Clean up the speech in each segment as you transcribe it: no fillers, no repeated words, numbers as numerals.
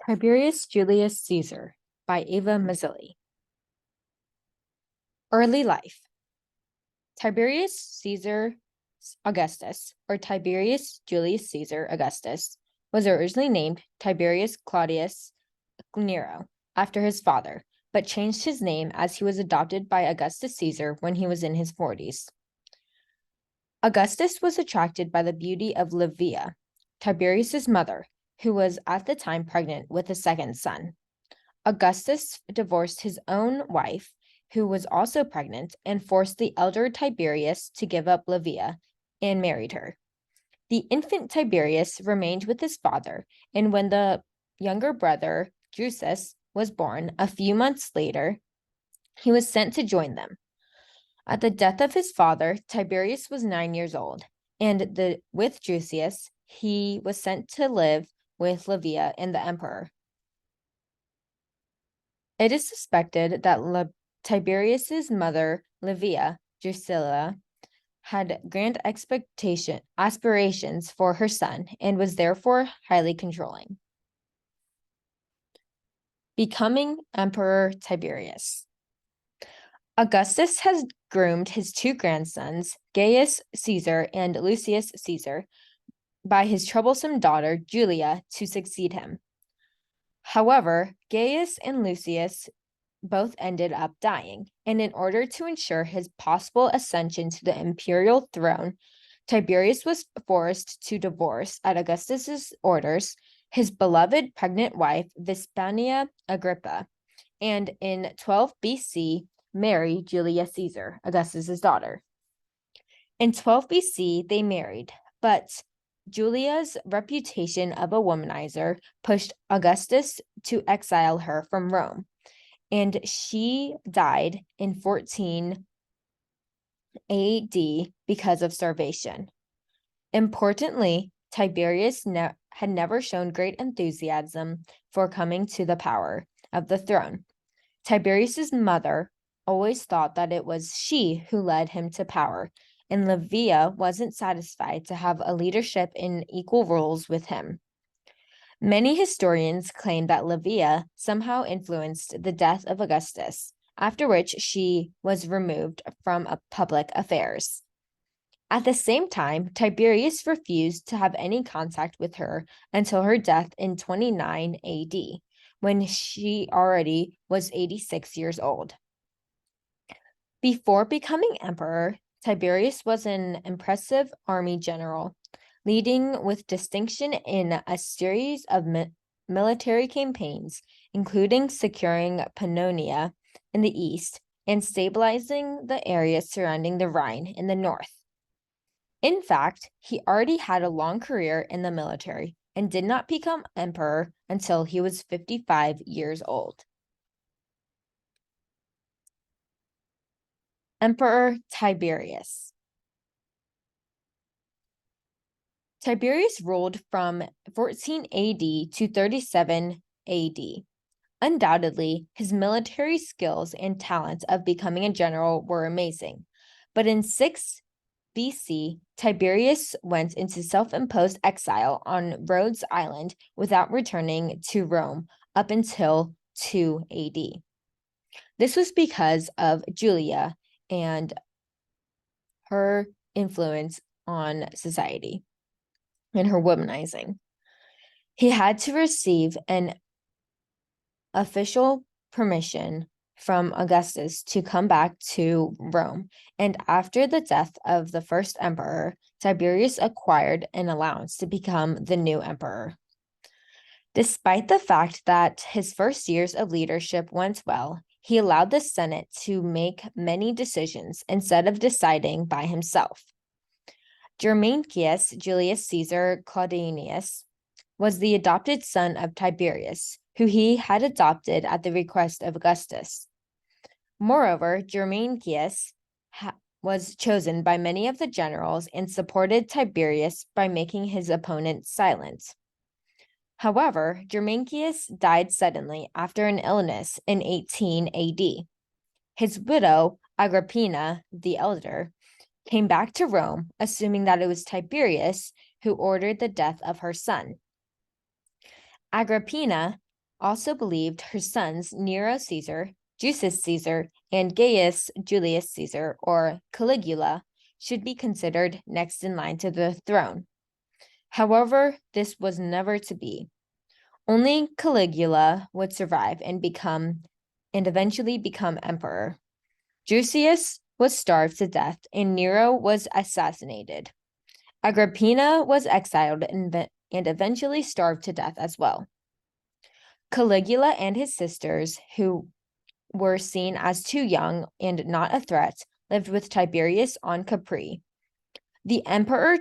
Tiberius Julius Caesar by Eva Mazzilli. Early life. Tiberius Caesar Augustus, or Tiberius Julius Caesar Augustus, was originally named Tiberius Claudius Nero after his father, but changed his name as he was adopted by Augustus Caesar when he was in his 40s. Augustus was attracted by the beauty of Livia, Tiberius's mother, who was at the time pregnant with a second son. Augustus divorced his own wife, who was also pregnant, and forced the elder Tiberius to give up Livia and married her. The infant Tiberius remained with his father, and when the younger brother, Drusus, was born a few months later, he was sent to join them. At the death of his father, Tiberius was 9 years old, and with Drusus, he was sent to live with Livia and the emperor. It is suspected that Tiberius's mother, Livia Drusilla, had grand aspirations for her son and was therefore highly controlling. Becoming Emperor Tiberius. Augustus has groomed his two grandsons, Gaius Caesar and Lucius Caesar, by his troublesome daughter, Julia, to succeed him. However, Gaius and Lucius both ended up dying, and in order to ensure his possible ascension to the imperial throne, Tiberius was forced to divorce, at Augustus's orders, his beloved pregnant wife, Vespania Agrippa, and in 12 BC, marry Julia Caesar, Augustus's daughter. In 12 BC, they married, but Julia's reputation of a womanizer pushed Augustus to exile her from Rome, and she died in 14 AD because of starvation. Importantly, Tiberius had never shown great enthusiasm for coming to the power of the throne. Tiberius's mother always thought that it was she who led him to power, and Livia wasn't satisfied to have a leadership in equal roles with him. Many historians claim that Livia somehow influenced the death of Augustus, after which she was removed from public affairs. At the same time, Tiberius refused to have any contact with her until her death in 29 AD, when she already was 86 years old. Before becoming emperor, Tiberius was an impressive army general, leading with distinction in a series of military campaigns, including securing Pannonia in the east and stabilizing the areas surrounding the Rhine in the north. In fact, he already had a long career in the military and did not become emperor until he was 55 years old. Emperor Tiberius. Tiberius ruled from 14 AD to 37 AD. Undoubtedly, his military skills and talents of becoming a general were amazing, but in 6 BC, Tiberius went into self-imposed exile on Rhodes Island without returning to Rome up until 2 AD. This was because of Julia and her influence on society and her womanizing. He had to receive an official permission from Augustus to come back to Rome, and after the death of the first emperor, Tiberius acquired an allowance to become the new emperor. Despite the fact that his first years of leadership went well, he allowed the Senate to make many decisions instead of deciding by himself. Germanicus Julius Caesar Claudius was the adopted son of Tiberius, who he had adopted at the request of Augustus. Moreover, Germanicus was chosen by many of the generals and supported Tiberius by making his opponent silent. However, Germanicus died suddenly after an illness in 18 AD. His widow, Agrippina the Elder, came back to Rome, assuming that it was Tiberius who ordered the death of her son. Agrippina also believed her sons Nero Caesar, Drusus Caesar, and Gaius Julius Caesar, or Caligula, should be considered next in line to the throne. However, this was never to be. Only Caligula would survive and eventually become emperor. Drusus was starved to death and Nero was assassinated. Agrippina was exiled and eventually starved to death as well. Caligula and his sisters, who were seen as too young and not a threat, lived with Tiberius on Capri. The emperor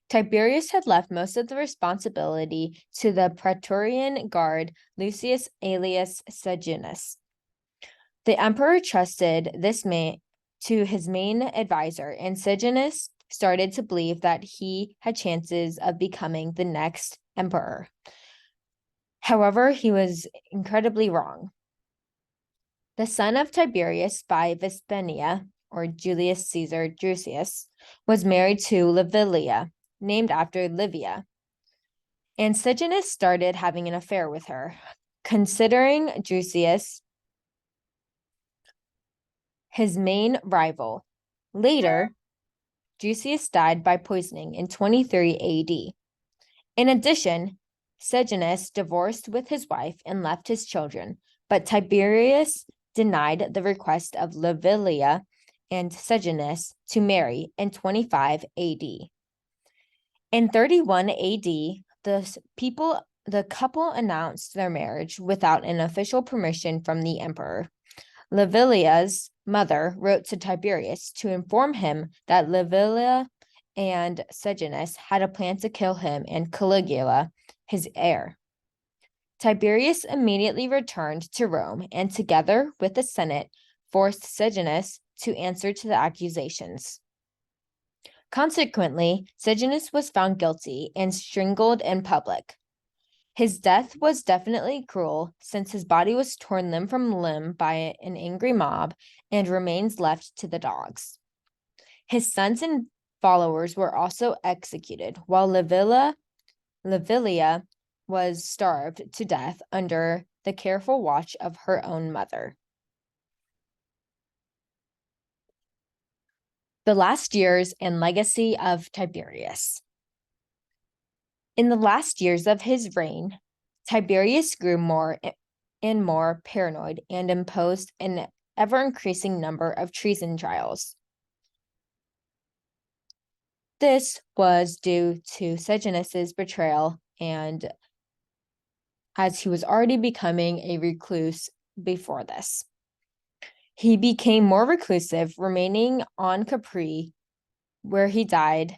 Tiberius had left most of the responsibility to the Praetorian Guard Lucius Aelius Sejanus. The emperor trusted this man to his main advisor, and Sejanus started to believe that he had chances of becoming the next emperor. However, he was incredibly wrong. The son of Tiberius by Vespania, or Julius Caesar Drusus, was married to Livilla, named after Livia, and Sejanus started having an affair with her. Considering Drusus his main rival. Later, Drusus died by poisoning in 23 AD. In addition, Sejanus divorced with his wife and left his children, but Tiberius denied the request of Livilla and Sejanus to marry in 25 AD. In 31 AD, the couple announced their marriage without an official permission from the emperor. Livilla's mother wrote to Tiberius to inform him that Livilla and Sejanus had a plan to kill him and Caligula, his heir. Tiberius immediately returned to Rome and, together with the Senate, forced Sejanus to answer to the accusations. Consequently, Sejanus was found guilty and strangled in public. His death was definitely cruel, since his body was torn limb from limb by an angry mob and remains left to the dogs. His sons and followers were also executed, while Livilla was starved to death under the careful watch of her own mother. The last years and legacy of Tiberius. In the last years of his reign, Tiberius grew more and more paranoid and imposed an ever-increasing number of treason trials. This was due to Sejanus's betrayal, and as he was already becoming a recluse before this. He became more reclusive, remaining on Capri, where he died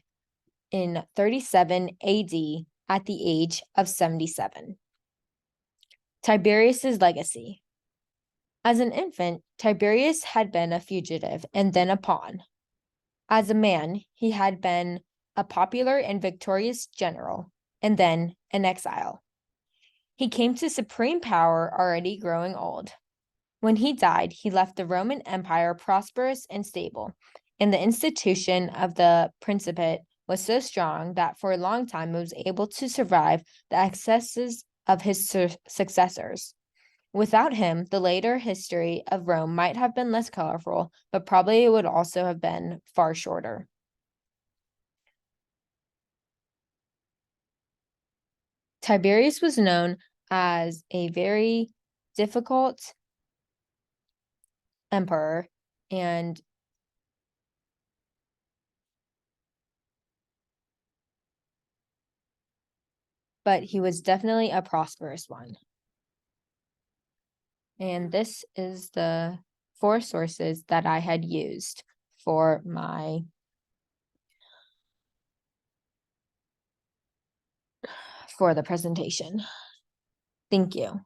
in 37 AD at the age of 77. Tiberius's legacy. As an infant, Tiberius had been a fugitive and then a pawn. As a man, he had been a popular and victorious general, and then an exile. He came to supreme power already growing old. When he died, he left the Roman Empire prosperous and stable, and the institution of the Principate was so strong that for a long time it was able to survive the excesses of his successors. Without him, the later history of Rome might have been less colorful, but probably it would also have been far shorter. Tiberius was known as a very difficult emperor, but he was definitely a prosperous one. And this is the 4 sources that I had used for the presentation. Thank you.